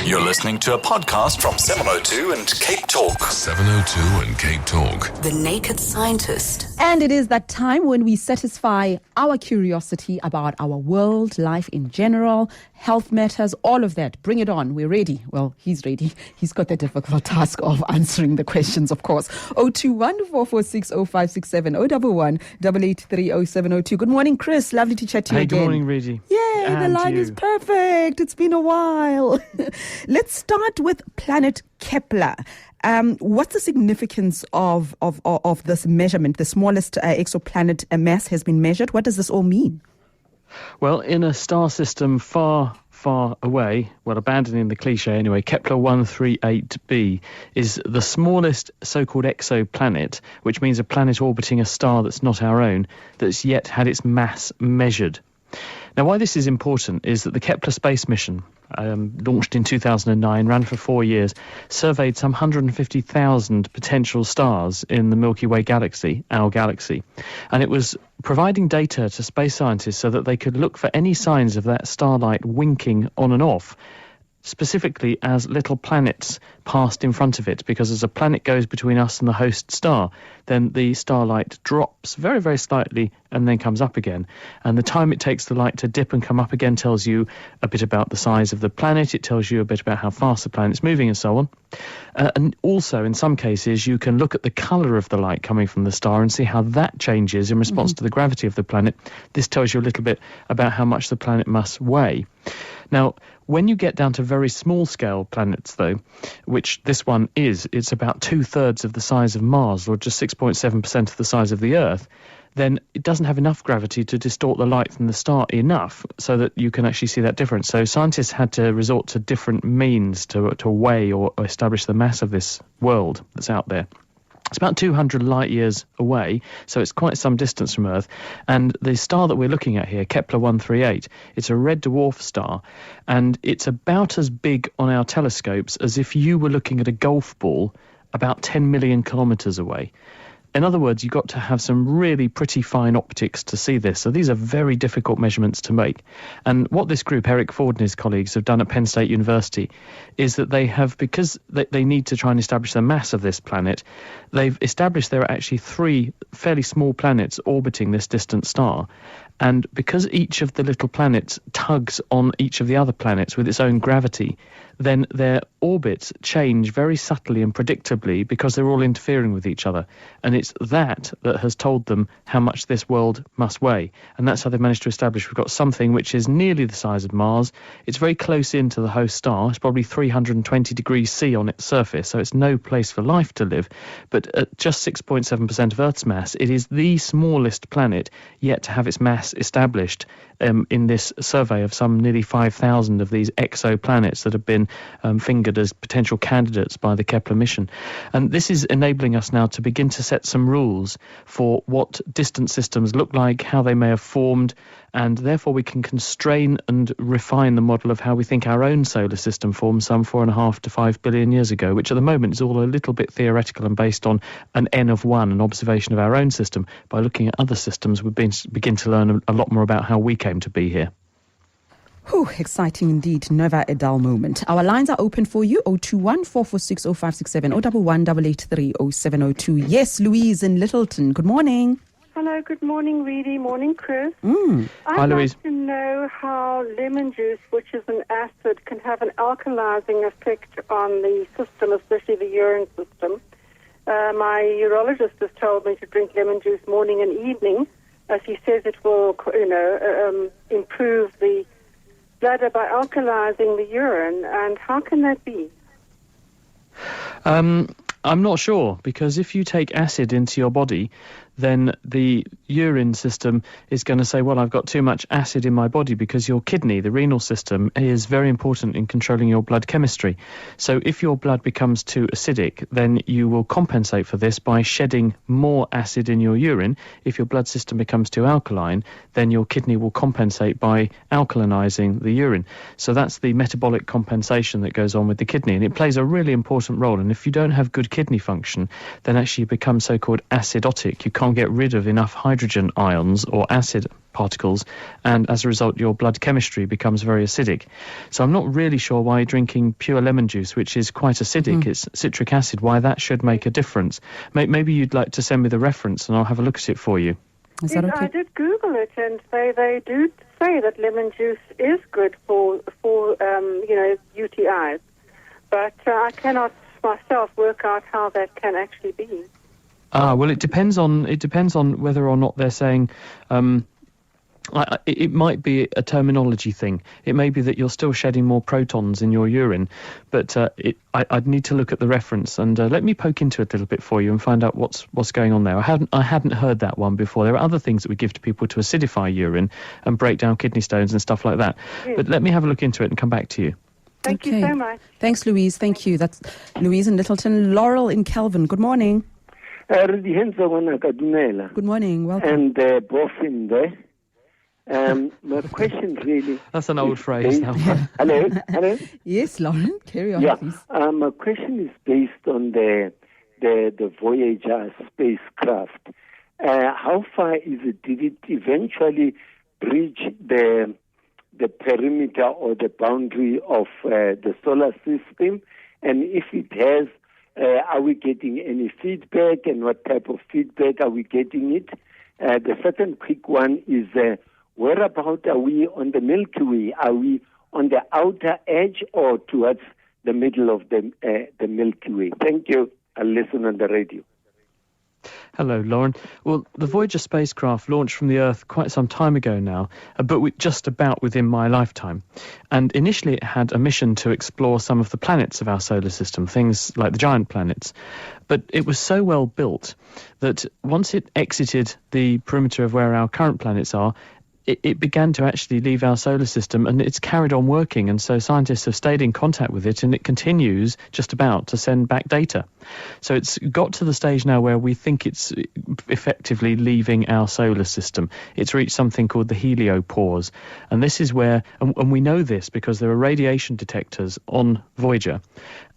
You're listening to a podcast from 702 and Cape Talk. 702 and Cape Talk. The Naked Scientist. And it is that time when we satisfy our curiosity about our world, life in general, health matters, all of that. Bring it on. We're ready. Well, he's ready. He's got the difficult task of answering the questions, of course. 021-446-0567, 011-883-0702. Good morning, Chris. Lovely to chat to you again. Good morning, Reggie. Yay, the line is perfect. It's been a while. Let's start with planet Kepler. What's the significance of this measurement? The smallest exoplanet mass has been measured. What does this all mean? Well, in a star system far away, well, abandoning the cliche anyway, Kepler 138b is the smallest so-called exoplanet, which means a planet orbiting a star that's not our own, that's yet had its mass measured. Now, why this is important is that the Kepler space mission, launched in 2009, ran for 4 years, surveyed some 150,000 potential stars in the Milky Way galaxy, our galaxy. And it was providing data to space scientists so that they could look for any signs of that starlight winking on and off, specifically as little planets passed in front of it, because as a planet goes between us and the host star, then the starlight drops very, very slightly and then comes up again. And the time it takes the light to dip and come up again tells you a bit about the size of the planet, it tells you a bit about how fast the planet's moving and so on. And also, in some cases, you can look at the colour of the light coming from the star and see how that changes in response to the gravity of the planet. This tells you a little bit about how much the planet must weigh. Now, when you get down to very small-scale planets, though, which this one is, it's about 2/3 of the size of Mars, or just 6.7% of the size of the Earth, then it doesn't have enough gravity to distort the light from the star enough so that you can actually see that difference. So scientists had to resort to different means to weigh or establish the mass of this world that's out there. It's about 200 light years away, so it's quite some distance from Earth. And the star that we're looking at here, Kepler 138, it's a red dwarf star, and it's about as big on our telescopes as if you were looking at a golf ball about 10 million kilometres away. In other words, you've got to have some really pretty fine optics to see this. So these are very difficult measurements to make. And what this group, Eric Ford and his colleagues, have done at Penn State University is that they have, because they need to try and establish the mass of this planet, they've established there are actually 3 fairly small planets orbiting this distant star. And because each of the little planets tugs on each of the other planets with its own gravity, then their orbits change very subtly and predictably because they're all interfering with each other. And it's that has told them how much this world must weigh. And that's how they've managed to establish we've got something which is nearly the size of Mars. It's very close into the host star. It's probably 320 degrees C on its surface, so it's no place for life to live. But at just 6.7% of Earth's mass, it is the smallest planet yet to have its mass established in this survey of some nearly 5,000 of these exoplanets that have been fingered as potential candidates by the Kepler mission. And this is enabling us now to begin to set some rules for what distant systems look like, how they may have formed, and therefore we can constrain and refine the model of how we think our own solar system formed some 4.5 to 5 billion years ago, which at the moment is all a little bit theoretical and based on an N of 1, an observation of our own system. By looking at other systems, we begin to learn a lot more about how we came to be here. Whew, exciting indeed. Never a dull moment. Our lines are open for you. 021-446-0567, 011-883-0702. Yes, Louise in Littleton. Good morning. Hello, good morning, Reedy. Morning, Chris. Hi, Louise. I'd like to know how lemon juice, which is an acid, can have an alkalizing effect on the system, especially the urine system. My urologist has told me to drink lemon juice morning and evening, as he says it will, improve the bladder by alkalizing the urine. And how can that be? I'm not sure, because if you take acid into your body, then the urine system is going to say, well, I've got too much acid in my body, because your kidney, the renal system, is very important in controlling your blood chemistry. So if your blood becomes too acidic, then you will compensate for this by shedding more acid in your urine. If your blood system becomes too alkaline, then your kidney will compensate by alkalinizing the urine. So that's the metabolic compensation that goes on with the kidney, and it plays a really important role. And if you don't have good kidney function, then actually you become so-called acidotic. You can't can't get rid of enough hydrogen ions or acid particles, and as a result your blood chemistry becomes very acidic. So I'm not really sure why drinking pure lemon juice, which is quite acidic, it's citric acid, why that should make a difference. Maybe you'd like to send me the reference and I'll have a look at it for you. Is that okay? I did Google it, and they do say that lemon juice is good for UTIs, but I cannot myself work out how that can actually be. Well, it depends on whether or not they're saying. It might be a terminology thing. It may be that you're still shedding more protons in your urine, but I'd need to look at the reference, and let me poke into it a little bit for you and find out what's going on there. I hadn't heard that one before. There are other things that we give to people to acidify urine and break down kidney stones and stuff like that. Yes. But let me have a look into it and come back to you. Thank you so much. Thanks, Louise. Thank you. That's Louise in Littleton. Laurel in Kelvin. Good morning. Good morning. Welcome. And both in there. My question really... That's an old phrase now. Hello? Yes, Lauren, carry on, please. My question is based on the Voyager spacecraft. How far is it? Did it eventually breach the perimeter or the boundary of the solar system? And if it has, are we getting any feedback, and what type of feedback are we getting it? The second quick one is... whereabout are we on the Milky Way? Are we on the outer edge or towards the middle of the Milky Way? Thank you. I'll listen on the radio. Hello, Lauren. Well, the Voyager spacecraft launched from the Earth quite some time ago now, but just about within my lifetime. And initially it had a mission to explore some of the planets of our solar system, things like the giant planets. But it was so well built that once it exited the perimeter of where our current planets are, it began to actually leave our solar system, and it's carried on working, and so scientists have stayed in contact with it, and it continues just about to send back data. So it's got to the stage now where we think it's effectively leaving our solar system. It's reached something called the heliopause, and this is where, and we know this because there are radiation detectors on Voyager,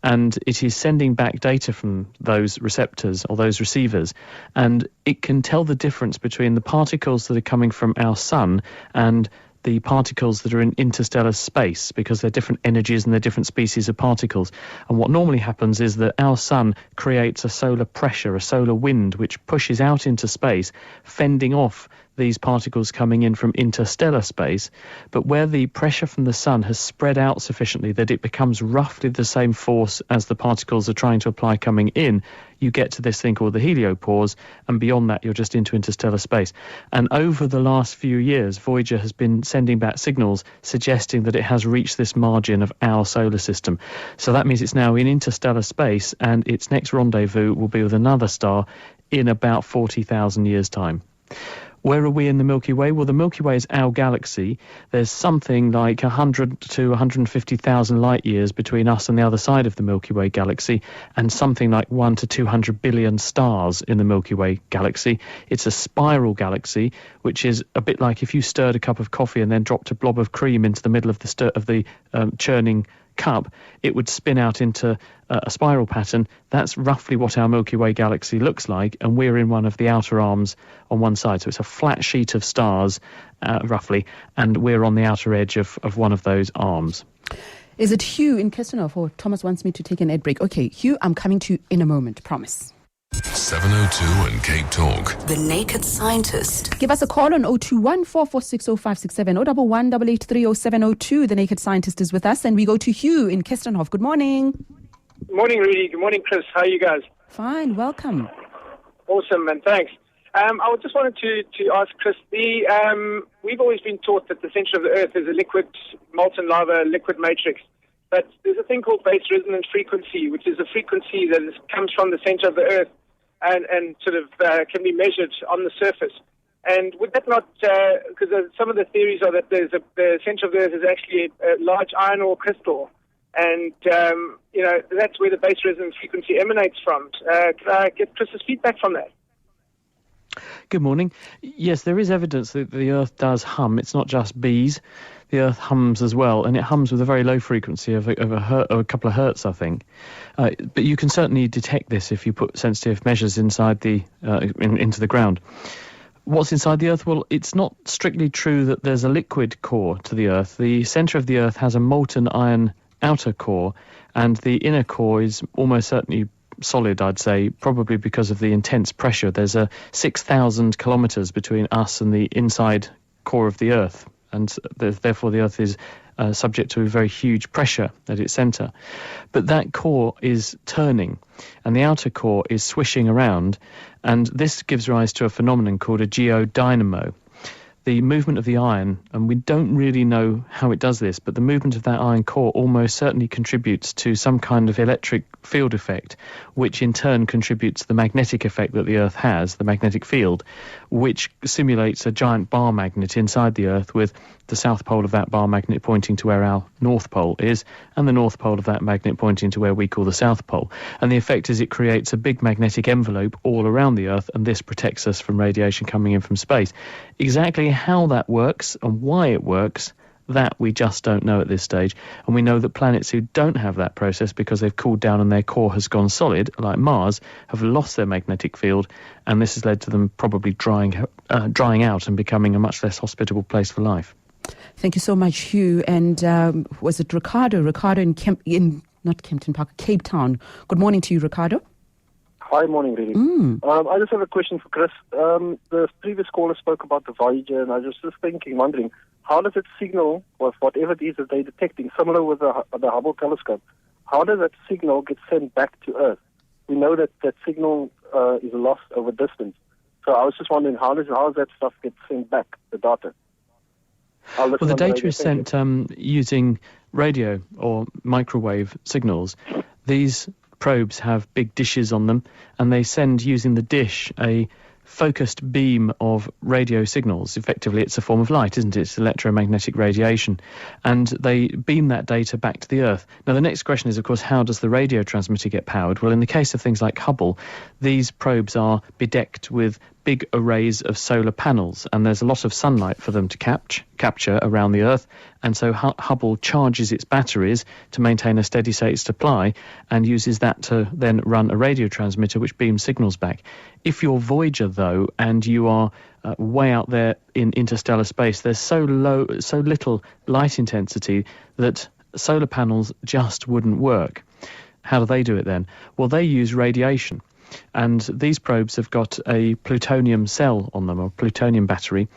and it is sending back data from those receptors or those receivers, and it can tell the difference between the particles that are coming from our sun and the particles that are in interstellar space, because they're different energies and they're different species of particles. And what normally happens is that our sun creates a solar pressure, a solar wind, which pushes out into space, fending off these particles coming in from interstellar space. But where the pressure from the sun has spread out sufficiently that it becomes roughly the same force as the particles are trying to apply coming in, you get to this thing called the heliopause, and beyond that you're just into interstellar space. And over the last few years, Voyager has been sending back signals suggesting that it has reached this margin of our solar system. So that means it's now in interstellar space, and its next rendezvous will be with another star in about 40,000 years' time. Where are we in the Milky Way? Well, the Milky Way is our galaxy. There's something like 100 to 150,000 light years between us and the other side of the Milky Way galaxy, and something like 1 to 200 billion stars in the Milky Way galaxy. It's a spiral galaxy, which is a bit like if you stirred a cup of coffee and then dropped a blob of cream into the middle of the churning cup, it would spin out into a spiral pattern. That's roughly what our Milky Way galaxy looks like, and we're in one of the outer arms on one side. So it's a flat sheet of stars, roughly, and we're on the outer edge of one of those arms. Is it Hugh in Kirstenhof, or Thomas wants me to take an ad break? Okay, Hugh, I'm coming to you in a moment, promise. 702 and Cape Talk. The Naked Scientist. Give us a call on 021 446 0567 011 883 0702. The Naked Scientist is with us, and we go to Hugh in Kirstenhof. Good morning. Good morning, Rudy. Good morning, Chris. How are you guys? Fine, welcome. Awesome, and thanks. I just wanted to ask Chris, we've always been taught that the center of the Earth is a liquid, molten lava, liquid matrix. But there's a thing called base resonance frequency, which is a frequency that comes from the center of the Earth and sort of can be measured on the surface. And would that not, because some of the theories are that the center of the Earth is actually a large iron ore crystal, and that's where the base resonance frequency emanates from. Could I get Chris's feedback from that? Good morning. Yes, there is evidence that the Earth does hum. It's not just bees. The Earth hums as well, and it hums with a very low frequency of a couple of hertz, I think. But you can certainly detect this if you put sensitive measures inside into the ground. What's inside the Earth? Well, it's not strictly true that there's a liquid core to the Earth. The centre of the Earth has a molten iron outer core, and the inner core is almost certainly solid, I'd say, probably because of the intense pressure. There's 6,000 kilometres between us and the inside core of the Earth, and therefore the Earth is subject to a very huge pressure at its centre. But that core is turning, and the outer core is swishing around, and this gives rise to a phenomenon called a geodynamo. The movement of the iron, and we don't really know how it does this, but the movement of that iron core almost certainly contributes to some kind of electric field effect, which in turn contributes to the magnetic effect that the Earth has, the magnetic field, which simulates a giant bar magnet inside the Earth with the south pole of that bar magnet pointing to where our north pole is, and the north pole of that magnet pointing to where we call the south pole. And the effect is it creates a big magnetic envelope all around the Earth, and this protects us from radiation coming in from space. Exactly how that works and why it works, that we just don't know at this stage. And we know that planets who don't have that process because they've cooled down and their core has gone solid, like Mars, have lost their magnetic field, and this has led to them probably drying out and becoming a much less hospitable place for life. Thank you so much, Hugh. And was it Ricardo? Ricardo not Kempton Park, Cape Town. Good morning to you, Ricardo. Hi, morning, really. I just have a question for Chris. The previous caller spoke about the Voyager, and I was just wondering, how does it signal with whatever it is that they're detecting, similar with the Hubble telescope? How does that signal get sent back to Earth? We know that that signal is lost over distance. So I was just wondering, how does that stuff get sent back, the data? Well, the data is sent using radio or microwave signals. These probes have big dishes on them, and they send, using the dish, a focused beam of radio signals. Effectively, it's a form of light, isn't it? It's electromagnetic radiation. And they beam that data back to the Earth. Now, the next question is, of course, how does the radio transmitter get powered? Well, in the case of things like Hubble, these probes are bedecked with big arrays of solar panels, and there's a lot of sunlight for them to capture around the Earth, and so Hubble charges its batteries to maintain a steady state supply and uses that to then run a radio transmitter which beams signals back. If you're Voyager, though, and you are way out there in interstellar space, there's so little light intensity that solar panels just wouldn't work. How do they do it then? Well, they use radiation. And these probes have got a plutonium cell on them, or plutonium battery.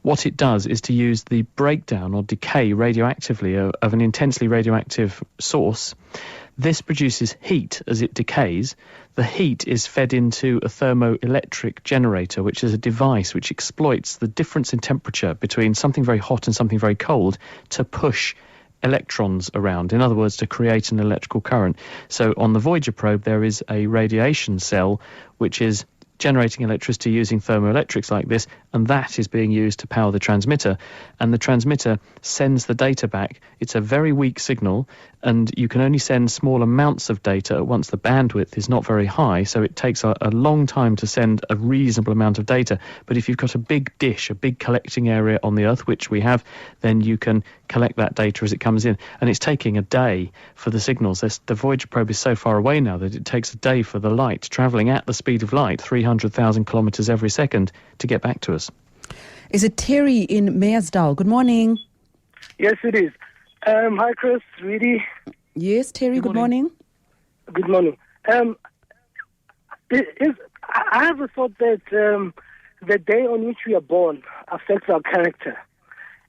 What it does is to use the breakdown or decay radioactively of an intensely radioactive source. This produces heat as it decays. The heat is fed into a thermoelectric generator, which is a device which exploits the difference in temperature between something very hot and something very cold to push electrons around, in other words, to create an electrical current. So on the Voyager probe, there is a radiation cell which is generating electricity using thermoelectrics like this, and that is being used to power the transmitter. And the transmitter sends the data back. It's a very weak signal, and you can only send small amounts of data once the bandwidth is not very high, so it takes a long time to send a reasonable amount of data. But if you've got a big dish, a big collecting area on the Earth, which we have, then you can collect that data as it comes in. And it's taking a day for the signals. The Voyager probe is so far away now that it takes a day for the light, travelling at the speed of light, 300,000 kilometres every second, to get back to us. Is it Terry in Meyersdal? Good morning. Yes, it is. Hi, Chris, Reedy. Yes, Terry, good morning. Good morning. I have a thought that the day on which we are born affects our character.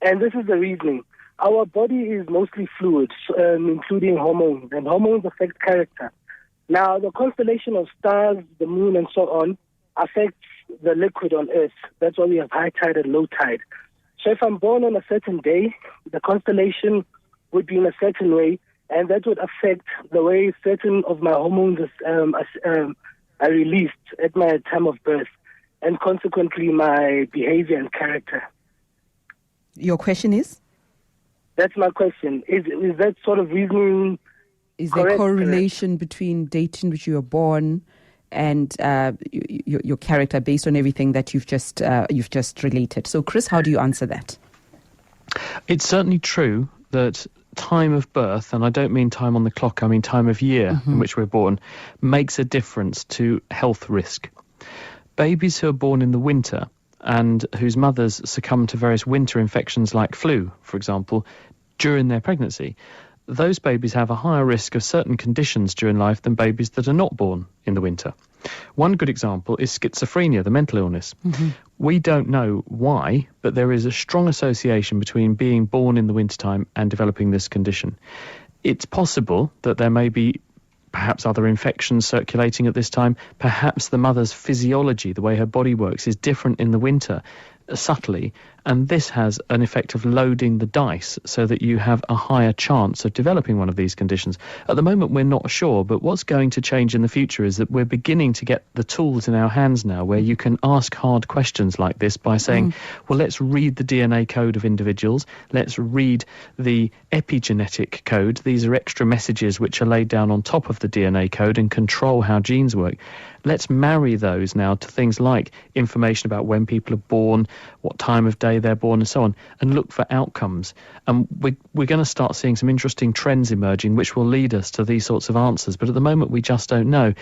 And this is the reasoning. Our body is mostly fluid, including hormones, and hormones affect character. Now, the constellation of stars, the moon, and so on, affects the liquid on Earth. That's why we have high tide and low tide. So if I'm born on a certain day, the constellation would be in a certain way, and that would affect the way certain of my hormones are released at my time of birth, and consequently my behavior and character. Your question is? That's my question. Is that sort of reasoning Is correct? there a correlation between date in which you were born and your character based on everything that you've just related. So, Chris, how do you answer that? It's certainly true that time of birth, and I don't mean time on the clock, I mean time of year in which we're born, makes a difference to health risk. Babies who are born in the winter and whose mothers succumb to various winter infections like flu, for example, during their pregnancy, those babies have a higher risk of certain conditions during life than babies that are not born in the winter. One good example is schizophrenia, the mental illness. We don't know why, but there is a strong association between being born in the wintertime and developing this condition. It's possible that there may be perhaps other infections circulating at this time. Perhaps the mother's physiology, the way her body works, is different in the winter, subtly, and this has an effect of loading the dice so that you have a higher chance of developing one of these conditions. At the moment, we're not sure, but what's going to change in the future is that we're beginning to get the tools in our hands now where you can ask hard questions like this by saying, well, let's read the DNA code of individuals, let's read the epigenetic code. These are extra messages which are laid down on top of the DNA code and control how genes work. Let's marry those now to things like information about when people are born, what time of day they're born and so on, and look for outcomes. And we're going to start seeing some interesting trends emerging which will lead us to these sorts of answers. But at the moment, we just don't know.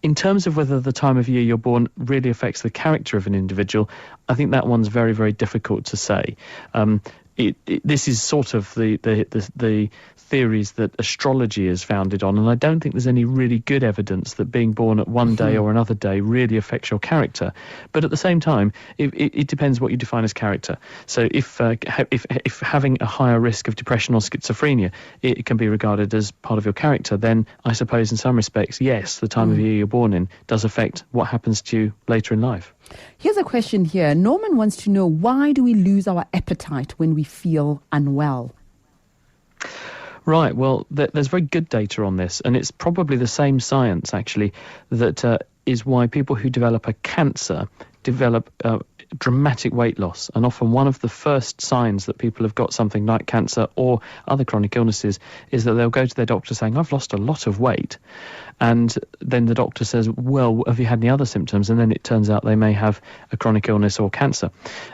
In terms of whether the time of year you're born really affects the character of an individual, I think that one's very, very difficult to say. This is sort of the theories that astrology is founded on, and I don't think there's any really good evidence that being born at one day or another day really affects your character. But at the same time, it depends what you define as character. So if having a higher risk of depression or schizophrenia, it can be regarded as part of your character, then I suppose in some respects, yes, the time of year you're born in does affect what happens to you later in life. Here's a question here. Norman wants to know, why do we lose our appetite when we feel unwell? Right, well, there's very good data on this, and it's probably the same science, actually, that is why people who develop a cancer develop dramatic weight loss. And often one of the first signs that people have got something like cancer or other chronic illnesses is that they'll go to their doctor saying, I've lost a lot of weight. And then the doctor says, well, have you had any other symptoms? And then it turns out they may have a chronic illness or cancer.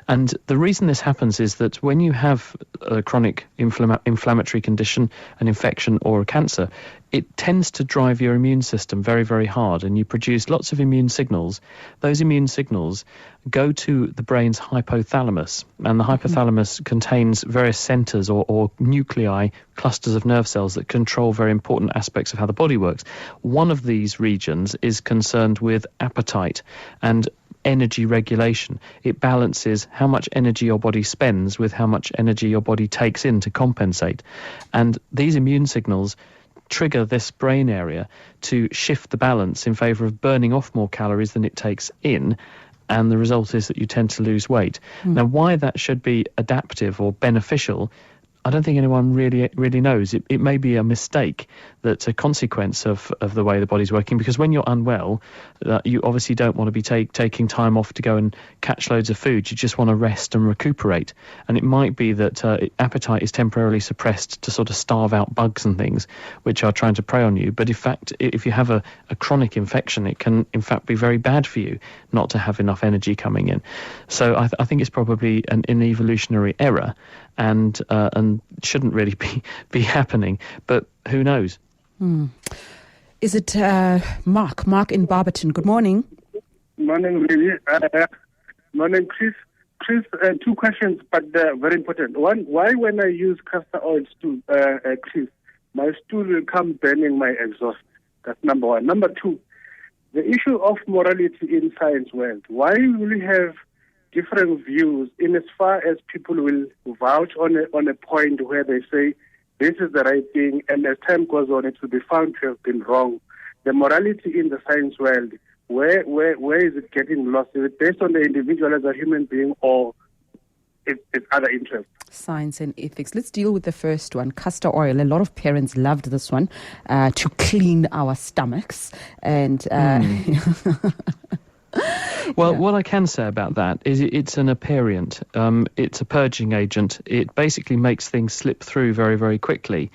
And the reason this happens is that when you have a chronic inflammatory condition, an infection or a cancer, it tends to drive your immune system very, very hard, and you produce lots of immune signals. Those immune signals go to the brain's hypothalamus, and the hypothalamus contains various centers or nuclei, clusters of nerve cells that control very important aspects of how the body works. One of these regions is concerned with appetite and energy regulation. It balances how much energy your body spends with how much energy your body takes in to compensate. And these immune signals trigger this brain area to shift the balance in favor of burning off more calories than it takes in, and the result is that you tend to lose weight. Now, why that should be adaptive or beneficial, I don't think anyone really knows. It may be a mistake that's a consequence of the way the body's working, because when you're unwell, you obviously don't want to be taking time off to go and catch loads of food. You just want to rest and recuperate. And it might be that appetite is temporarily suppressed to sort of starve out bugs and things which are trying to prey on you. But in fact, if you have a chronic infection, it can in fact be very bad for you not to have enough energy coming in. So I think it's probably an evolutionary error, and shouldn't really be happening, but who knows? Is it Mark in Barberton? Good morning. Morning, Lily. Morning, Chris. Chris, two questions, but very important. One, why when I use castor oil stool, Chris, my stool will come burning my exhaust? That's number one. Number two, the issue of morality in science world. Why will we have different views in as far as people will vouch on a point where they say this is the right thing, and as time goes on, it will be found to have been wrong. The morality in the science world, where is it getting lost? Is it based on the individual as a human being, or it's other interests? Science and ethics. Let's deal with the first one, castor oil. A lot of parents loved this one to clean our stomachs. And Well, what I can say about that is it's an aperient. It's a purging agent. It basically makes things slip through very, very quickly.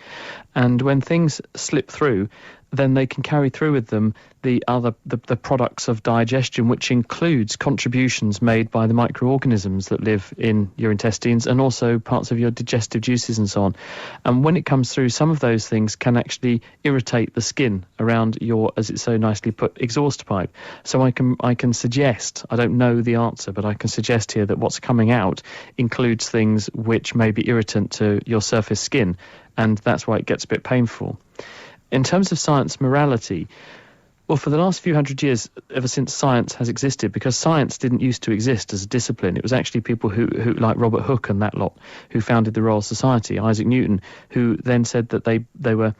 And when things slip through, then they can carry through with them the products of digestion, which includes contributions made by the microorganisms that live in your intestines and also parts of your digestive juices and so on. And when it comes through, some of those things can actually irritate the skin around your, as it's so nicely put, exhaust pipe. So I can suggest, I don't know the answer, but I can suggest here that what's coming out includes things which may be irritant to your surface skin, and that's why it gets a bit painful. In terms of science morality, well, for the last few hundred years, ever since science has existed, because science didn't used to exist as a discipline, it was actually people who like Robert Hooke and that lot, who founded the Royal Society, Isaac Newton, who then said that they were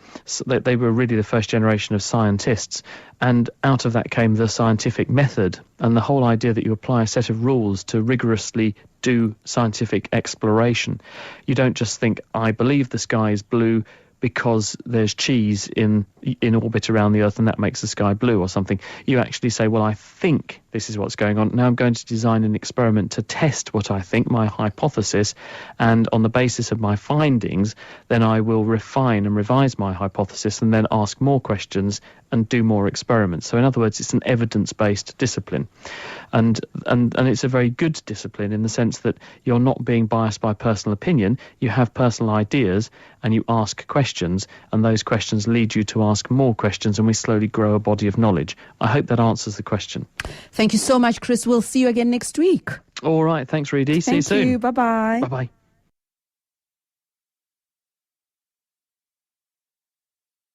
really the first generation of scientists, and out of that came the scientific method, and the whole idea that you apply a set of rules to rigorously do scientific exploration. You don't just think, I believe the sky is blue because there's cheese in orbit around the Earth and that makes the sky blue or something. You actually say, well, I think this is what's going on. Now I'm going to design an experiment to test what I think, my hypothesis, and on the basis of my findings, then I will refine and revise my hypothesis and then ask more questions and do more experiments. So in other words, it's an evidence-based discipline. And it's a very good discipline in the sense that you're not being biased by personal opinion. You have personal ideas and you ask questions, and those questions lead you to ask more questions, and we slowly grow a body of knowledge. I hope that answers the question. Thank you so much, Chris. We'll see you again next week. All right. Thanks, Reedy. See you soon. Thank you. Bye-bye. Bye-bye.